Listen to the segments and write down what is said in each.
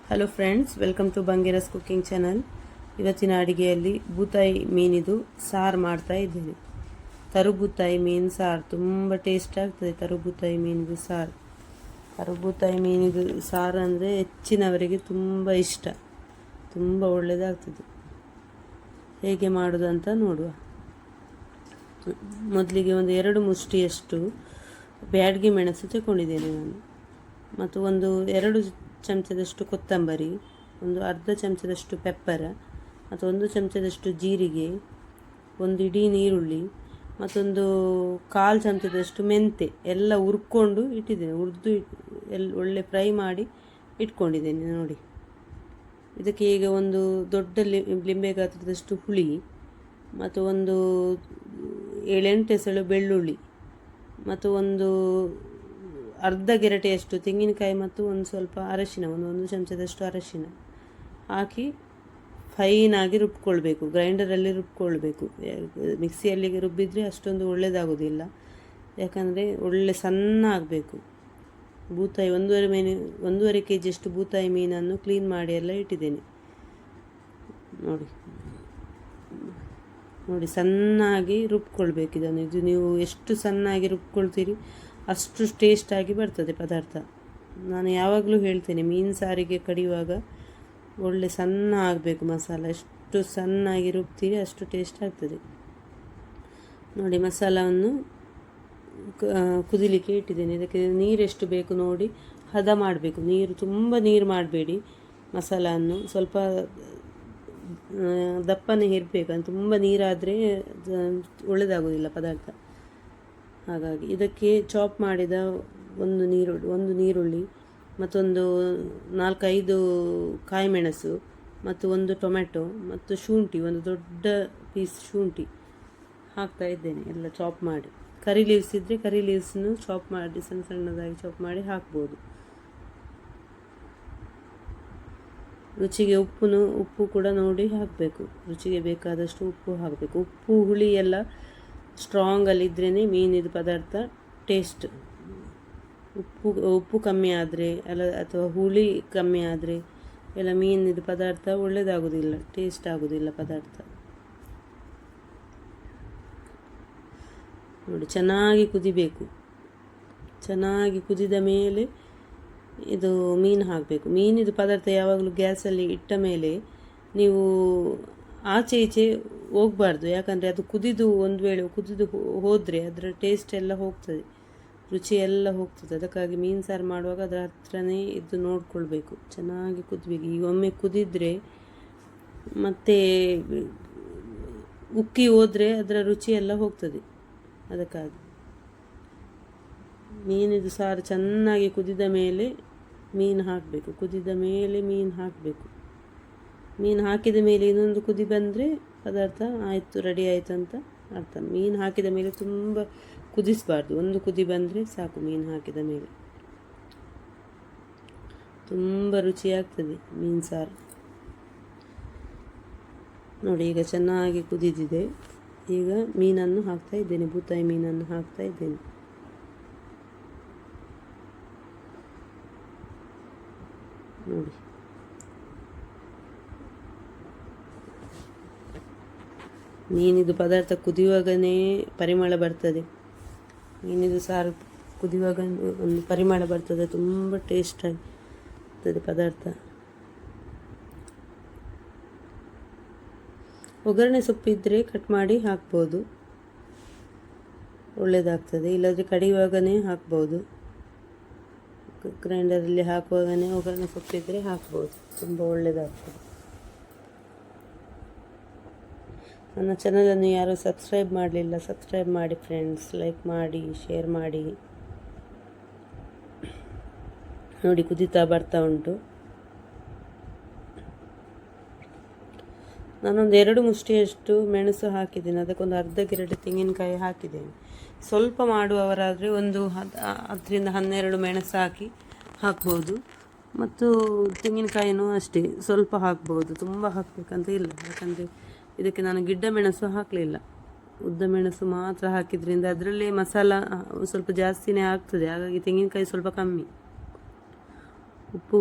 Hello friends, welcome to Bangera's cooking channel. ಇವತ್ತಿನ ಅಡುಗೆಯಲ್ಲಿ ಬೂತಾಯಿ ಮೀನಿದು ಸಾರು ಮಾಡ್ತಾ ಇದ್ದೇನೆ. ತರುಬೂತಾಯಿ ಮೀನು ಸಾರು ತುಂಬ ಟೇಸ್ಟ್ ಆಗ್ತದೆ. ತರುಬೂತಾಯಿ ಮೀನಿದು ಸಾರು, ತರುಬೂತಾಯಿ ಮೀನಿದು ಸಾರು ಅಂದರೆ ಹೆಚ್ಚಿನವರಿಗೆ ತುಂಬ ಇಷ್ಟ, ತುಂಬ ಒಳ್ಳೆಯದಾಗ್ತದೆ. ಹೇಗೆ ಮಾಡೋದು ಅಂತ ನೋಡುವ. ಮೊದಲಿಗೆ ಒಂದು 2 ಮುಷ್ಟಿಯಷ್ಟು ಬ್ಯಾಡಗಿ ಮೆಣಸು ತಗೊಂಡಿದ್ದೇನೆ ನಾನು, ಮತ್ತು ಒಂದು 2 ಚಮಚದಷ್ಟು ಕೊತ್ತಂಬರಿ, ಒಂದು ಅರ್ಧ ಚಮಚದಷ್ಟು ಪೆಪ್ಪರ, ಮತ್ತು 1 ಚಮಚದಷ್ಟು ಜೀರಿಗೆ, ಒಂದು ಇಡೀ ನೀರುಳ್ಳಿ, ಮತ್ತೊಂದು 1/4 ಚಮಚದಷ್ಟು ಮೆಂತೆ ಎಲ್ಲ ಹುರ್ಕೊಂಡು ಇಟ್ಟಿದ್ದೇನೆ. ಹುರಿದು ಒಳ್ಳೆ ಫ್ರೈ ಮಾಡಿ ಇಟ್ಕೊಂಡಿದ್ದೇನೆ ನೋಡಿ. ಇದಕ್ಕೆ ಈಗ ಒಂದು ದೊಡ್ಡ ಲಿಂಬೆ ಗಾತ್ರದಷ್ಟು ಹುಳಿ, ಮತ್ತು ಒಂದು 7-8 ಎಸಳು ಬೆಳ್ಳುಳ್ಳಿ, ಮತ್ತು ಒಂದು ಅರ್ಧ ಗೆರಟೆಯಷ್ಟು ತೆಂಗಿನಕಾಯಿ, ಮತ್ತು ಒಂದು ಸ್ವಲ್ಪ ಅರಶಿನ, ಒಂದು ಚಮಚದಷ್ಟು ಅರಶಿನ ಹಾಕಿ ಫೈನಾಗಿ ರುಬ್ಕೊಳ್ಬೇಕು. ಗ್ರೈಂಡರಲ್ಲಿ ರುಬ್ಕೊಳ್ಬೇಕು. ಮಿಕ್ಸಿಯಲ್ಲಿ ರುಬ್ಬಿದರೆ ಅಷ್ಟೊಂದು ಒಳ್ಳೆಯದಾಗೋದಿಲ್ಲ, ಯಾಕಂದರೆ ಒಳ್ಳೆ ಸಣ್ಣ ಆಗಬೇಕು. ಬೂತಾಯಿ 1.5 kg ಅಷ್ಟು ಬೂತಾಯಿ ಮೀನನ್ನು ಕ್ಲೀನ್ ಮಾಡಿ ಎಲ್ಲ ಇಟ್ಟಿದ್ದೇನೆ ನೋಡಿ. ಸಣ್ಣಾಗಿ ರುಬ್ಕೊಳ್ಬೇಕು ಇದನ್ನು. ಇದು ನೀವು ಎಷ್ಟು ಸಣ್ಣಾಗಿ ರುಬ್ಕೊಳ್ತೀರಿ ಅಷ್ಟು ಟೇಸ್ಟಾಗಿ ಬರ್ತದೆ ಪದಾರ್ಥ. ನಾನು ಯಾವಾಗಲೂ ಹೇಳ್ತೇನೆ, ಮೀನು ಸಾರಿಗೆ ಕಡಿಯುವಾಗ ಒಳ್ಳೆ ಸಣ್ಣ ಆಗಬೇಕು ಮಸಾಲ. ಎಷ್ಟು ಸಣ್ಣಾಗಿ ರುಬ್ತೀರಿ ಅಷ್ಟು ಟೇಸ್ಟ್ ಆಗ್ತದೆ ನೋಡಿ. ಮಸಾಲವನ್ನು ಕುದಿಲಿಕ್ಕೆ ಇಟ್ಟಿದ್ದೇನೆ. ಇದಕ್ಕೆ ನೀರೆಷ್ಟು ಬೇಕು ನೋಡಿ ಹದ ಮಾಡಬೇಕು. ನೀರು ತುಂಬ ನೀರು ಮಾಡಬೇಡಿ. ಮಸಾಲನ್ನು ಸ್ವಲ್ಪ ದಪ್ಪನೇ ಇರಬೇಕು. ತುಂಬ ನೀರಾದರೆ ಒಳ್ಳೆಯದಾಗೋದಿಲ್ಲ ಪದಾರ್ಥ. ಹಾಗಾಗಿ ಇದಕ್ಕೆ ಚಾಪ್ ಮಾಡಿದ ಒಂದು ನೀರುಳ್ಳಿ, ಮತ್ತೊಂದು 4-5 ಕಾಯಿಮೆಣಸು, ಮತ್ತು ಒಂದು ಟೊಮೆಟೊ, ಮತ್ತು ಶುಂಠಿ, ಒಂದು ದೊಡ್ಡ ಪೀಸ್ ಶುಂಠಿ ಹಾಕ್ತಾ ಇದ್ದೇನೆ ಎಲ್ಲ ಚಾಪ್ ಮಾಡಿ. ಕರಿ ಲೀವ್ಸ್ ಇದ್ದರೆ ಕರಿ ಲೀವ್ಸನ್ನು ಚಾಪ್ ಮಾಡಿ ಸಣ್ಣದಾಗಿ ಚಾಪ್ ಮಾಡಿ ಹಾಕ್ಬೋದು. ರುಚಿಗೆ ಉಪ್ಪು ಕೂಡ ನೋಡಿ ಹಾಕಬೇಕು. ರುಚಿಗೆ ಬೇಕಾದಷ್ಟು ಉಪ್ಪು ಹಾಕಬೇಕು. ಉಪ್ಪು ಹುಳಿ ಎಲ್ಲ ಸ್ಟ್ರಾಂಗಲ್ಲಿದ್ರೇ ಮೀನಿದು ಪದಾರ್ಥ ಟೇಸ್ಟ್. ಉಪ್ಪು ಕಮ್ಮಿ ಆದರೆ ಅಥವಾ ಹುಳಿ ಕಮ್ಮಿ ಆದರೆ ಎಲ್ಲ ಮೀನಿದು ಪದಾರ್ಥ ಒಳ್ಳೆಯದಾಗೋದಿಲ್ಲ, ಟೇಸ್ಟ್ ಆಗೋದಿಲ್ಲ ಪದಾರ್ಥ ನೋಡಿ. ಚೆನ್ನಾಗಿ ಕುದಿಬೇಕು. ಚೆನ್ನಾಗಿ ಕುದಿದ ಮೇಲೆ ಇದು ಮೀನು ಹಾಕಬೇಕು. ಮೀನಿದು ಪದಾರ್ಥ ಯಾವಾಗಲೂ ಗ್ಯಾಸಲ್ಲಿ ಇಟ್ಟ ಮೇಲೆ ನೀವು ಆಚೆ ಈಚೆ ಹೋಗಬಾರ್ದು, ಯಾಕಂದರೆ ಅದು ಒಂದು ವೇಳೆ ಕುದಿದು ಹೋದರೆ ಅದರ ಟೇಸ್ಟ್ ಎಲ್ಲ ಹೋಗ್ತದೆ, ರುಚಿ ಎಲ್ಲ ಹೋಗ್ತದೆ. ಅದಕ್ಕಾಗಿ ಮೀನು ಸಾರು ಮಾಡುವಾಗ ಅದರ ಹತ್ರನೇ ಇದ್ದು ನೋಡಿಕೊಳ್ಬೇಕು. ಚೆನ್ನಾಗಿ ಕುದಿಬೇಕು. ಈಗ ಒಮ್ಮೆ ಕುದಿದರೆ ಮತ್ತೆ ಉಕ್ಕಿ ಹೋದರೆ ಅದರ ರುಚಿ ಎಲ್ಲ ಹೋಗ್ತದೆ. ಅದಕ್ಕಾಗಿ ಮೀನಿದು ಸಾರು ಚೆನ್ನಾಗಿ ಕುದಿದ ಮೇಲೆ ಮೀನು ಹಾಕಬೇಕು. ಕುದಿದ ಮೇಲೆ ಮೀನು ಹಾಕಬೇಕು. ಮೀನು ಹಾಕಿದ ಮೇಲೆ ಇನ್ನೊಂದು ಕುದಿ ಬಂದರೆ ಪದಾರ್ಥ ಆಯಿತು, ರೆಡಿ ಆಯಿತು ಅಂತ ಅರ್ಥ. ಮೀನು ಹಾಕಿದ ಮೇಲೆ ತುಂಬ ಕುದಿಸಬಾರ್ದು. ಒಂದು ಕುದಿ ಬಂದರೆ ಸಾಕು. ಮೀನು ಹಾಕಿದ ಮೇಲೆ ತುಂಬ ರುಚಿಯಾಗ್ತದೆ ಮೀನು ಸಾರು ನೋಡಿ. ಈಗ ಚೆನ್ನಾಗಿ ಕುದಿದಿದೆ. ಈಗ ಮೀನನ್ನು ಹಾಕ್ತಾ ಇದ್ದೇನೆ, ಬೂತಾಯಿ ಮೀನನ್ನು ಹಾಕ್ತಾ ಇದ್ದೇನೆ ನೋಡಿ. ಮೀನಿದು ಪದಾರ್ಥ ಕುದಿಯುವಾಗನೇ ಪರಿಮಳ ಬರ್ತದೆ. ಮೀನಿದು ಸಾರು ಕುದಿಯುವಾಗ ಒಂದು ಪರಿಮಳ ಬರ್ತದೆ, ತುಂಬ ಟೇಸ್ಟ್ ಆಗ್ತದೆ ಪದಾರ್ಥ. ಒಗ್ಗರಣೆ ಸೊಪ್ಪಿದ್ದರೆ ಕಟ್ ಮಾಡಿ ಹಾಕ್ಬೋದು, ಒಳ್ಳೆಯದಾಗ್ತದೆ. ಇಲ್ಲಾಂದರೆ ಕಡಿಯುವಾಗನೇ ಹಾಕ್ಬೋದು. ಗ್ರೈಂಡರಲ್ಲಿ ಹಾಕುವಾಗನೇ ಒಗ್ಗರಣೆ ಸೊಪ್ಪಿದ್ದರೆ ಹಾಕ್ಬೋದು, ತುಂಬ ಒಳ್ಳೆಯದಾಗ್ತದೆ. ನನ್ನ ಚಾನಲನ್ನು ಯಾರು ಸಬ್ಸ್ಕ್ರೈಬ್ ಮಾಡಲಿಲ್ಲ, ಸಬ್ಸ್ಕ್ರೈಬ್ ಮಾಡಿ ಫ್ರೆಂಡ್ಸ್. ಲೈಕ್ ಮಾಡಿ, ಶೇರ್ ಮಾಡಿ ನೋಡಿ. ಕುದೀತಾ ಬರ್ತಾ ಉಂಟು. ನಾನೊಂದು 2 ಮುಷ್ಟಿಯಷ್ಟು ಮೆಣಸು ಹಾಕಿದ್ದೇನೆ. ಅದಕ್ಕೊಂದು ಅರ್ಧ ಗೆರಟೆ ತೆಂಗಿನಕಾಯಿ ಹಾಕಿದ್ದೇನೆ. ಸ್ವಲ್ಪ ಮಾಡುವವರಾದರೆ ಒಂದು 10-12 ಮೆಣಸು ಹಾಕ್ಬೋದು. ಮತ್ತು ತೆಂಗಿನಕಾಯಿನೂ ಅಷ್ಟೇ ಸ್ವಲ್ಪ ಹಾಕ್ಬೋದು, ತುಂಬ ಹಾಕಬೇಕಂತ ಇಲ್ಲ. ಯಾಕಂದರೆ ಇದಕ್ಕೆ ನಾನು ಗಿಡ್ಡ ಮೆಣಸು ಹಾಕಲಿಲ್ಲ, ಉದ್ದ ಮೆಣಸು ಮಾತ್ರ ಹಾಕಿದ್ರಿಂದ ಅದರಲ್ಲೇ ಮಸಾಲ ಸ್ವಲ್ಪ ಜಾಸ್ತಿನೇ ಆಗ್ತದೆ. ಹಾಗಾಗಿ ತೆಂಗಿನಕಾಯಿ ಸ್ವಲ್ಪ ಕಮ್ಮಿ. ಉಪ್ಪು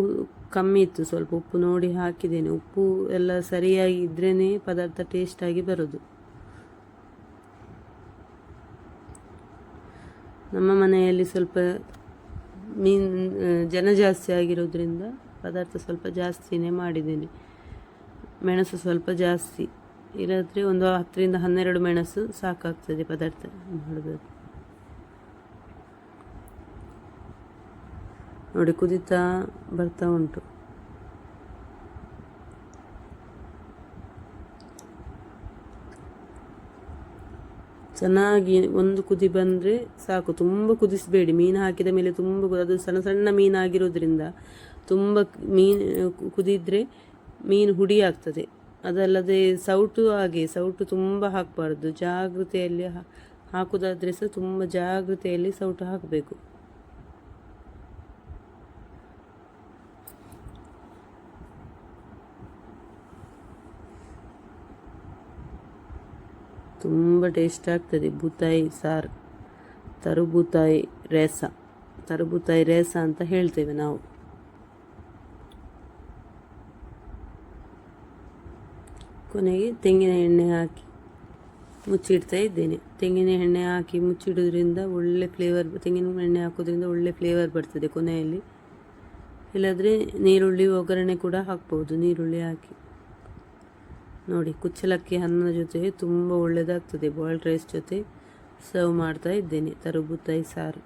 ಕಮ್ಮಿ ಇತ್ತು, ಸ್ವಲ್ಪ ಉಪ್ಪು ನೋಡಿ ಹಾಕಿದ್ದೇನೆ. ಉಪ್ಪು ಎಲ್ಲ ಸರಿಯಾಗಿ ಇದ್ರೇ ಪದಾರ್ಥ ಟೇಸ್ಟಾಗಿ ಬರೋದು. ನಮ್ಮ ಮನೆಯಲ್ಲಿ ಸ್ವಲ್ಪ ಜನ ಜಾಸ್ತಿ ಆಗಿರೋದ್ರಿಂದ ಪದಾರ್ಥ ಸ್ವಲ್ಪ ಜಾಸ್ತಿನೇ ಮಾಡಿದ್ದೇನೆ. ಮೆಣಸು ಸ್ವಲ್ಪ ಜಾಸ್ತಿ, ಇಲ್ಲದ್ರೆ ಒಂದು 10ರಿಂದ 12 ಮೆಣಸು ಸಾಕಾಗ್ತದೆ ಪದಾರ್ಥ ಮಾಡೋದು. ನೋಡಿ ಕುದೀತಾ ಬರ್ತಾ ಉಂಟು. ಚೆನ್ನಾಗಿ ಒಂದು ಕುದಿ ಬಂದರೆ ಸಾಕು, ತುಂಬ ಕುದಿಸಬೇಡಿ. ಮೀನು ಹಾಕಿದ ಮೇಲೆ ತುಂಬ ಅದು ಸಣ್ಣ ಸಣ್ಣ ಮೀನಾಗಿರೋದ್ರಿಂದ ತುಂಬ ಮೀನು ಕುದಿದ್ರೆ ಮೀನು ಹುಡಿ ಆಗ್ತದೆ. ಅದಲ್ಲದೆ ಸೌಟು ಹಾಗೆ, ಸೌಟು ತುಂಬ ಹಾಕಬಾರ್ದು, ಜಾಗ್ರತೆಯಲ್ಲಿ ಹಾಕೋದಾದರೆ ಸಹ ತುಂಬ ಜಾಗ್ರತೆಯಲ್ಲಿ ಸೌಟು ಹಾಕಬೇಕು. ತುಂಬ ಟೇಸ್ಟ್ ಆಗ್ತದೆ ಬೂತಾಯಿ ಸಾರು. ತರುಬೂತಾಯಿ ರೇಸ, ತರುಬೂತಾಯಿ ರೇಸ ಅಂತ ಹೇಳ್ತೇವೆ ನಾವು. ಕೊನೆಗೆ ತೆಂಗಿನ ಎಣ್ಣೆ ಹಾಕಿ ಮುಚ್ಚಿಡ್ತಾ ಇದ್ದೇನೆ. ತೆಂಗಿನ ಎಣ್ಣೆ ಹಾಕಿ ಮುಚ್ಚಿಡೋದ್ರಿಂದ ಒಳ್ಳೆ ಫ್ಲೇವರ್, ತೆಂಗಿನ ಎಣ್ಣೆ ಹಾಕೋದ್ರಿಂದ ಒಳ್ಳೆ ಫ್ಲೇವರ್ ಬರ್ತದೆ ಕೊನೆಯಲ್ಲಿ. ಇಲ್ಲಾಂದರೆ ನೀರುಳ್ಳಿ ಒಗ್ಗರಣೆ ಕೂಡ ಹಾಕ್ಬೋದು, ನೀರುಳ್ಳಿ ಹಾಕಿ. ನೋಡಿ ಕುಚ್ಚಲಕ್ಕಿ ಅನ್ನದ ಜೊತೆ ತುಂಬ ಒಳ್ಳೆಯದಾಗ್ತದೆ. ಬಾಯ್ಲ್ಡ್ ರೈಸ್ ಜೊತೆ ಸರ್ವ್ ಮಾಡ್ತಾ ಇದ್ದೇನೆ ತರುಬೂತಾಯಿ ಸಾರು.